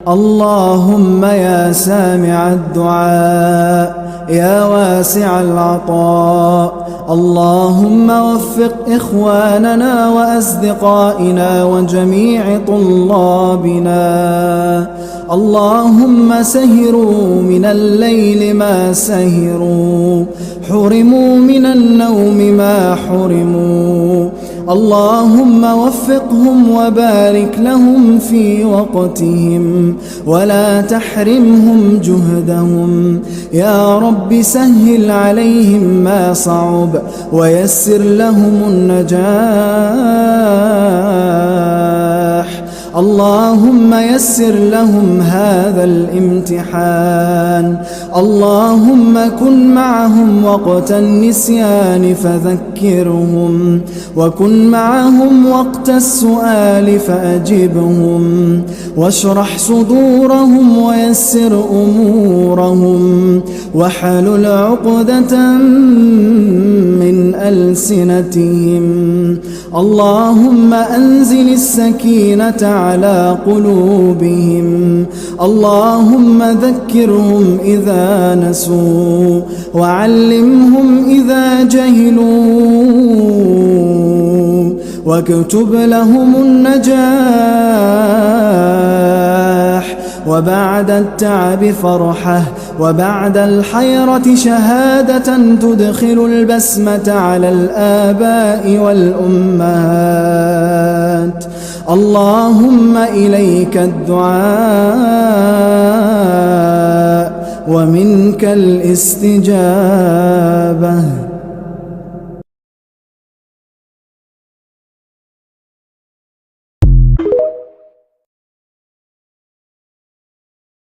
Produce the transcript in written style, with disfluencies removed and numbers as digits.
اللهم يا سامع الدعاء يا واسع العطاء، اللهم وفق إخواننا وأصدقائنا وجميع طلابنا، اللهم سهروا من الليل ما سهروا، حرموا من النوم ما حرموا، اللهم وفقهم وبارك لهم في وقتهم ولا تحرمهم جهدهم، يا رب سهل عليهم ما صعب ويسر لهم النجاح، اللهم يسر لهم هذا الامتحان، اللهم كن معهم وقت النسيان فذكرهم، وكن معهم وقت السؤال فأجبهم، واشرح صدورهم ويسر أمورهم، واحلل عقدة من ألسنتهم، اللهم أنزل السكينة على قلوبهم، اللهم ذكرهم إذا نسوا وعلمهم إذا جهلوا، واكتب لهم النجاح، وبعد التعب فرحة، وبعد الحيرة شهادة تدخل البسمة على الآباء والأمهات، اللهم إليك الدعاء ومنك الاستجابة.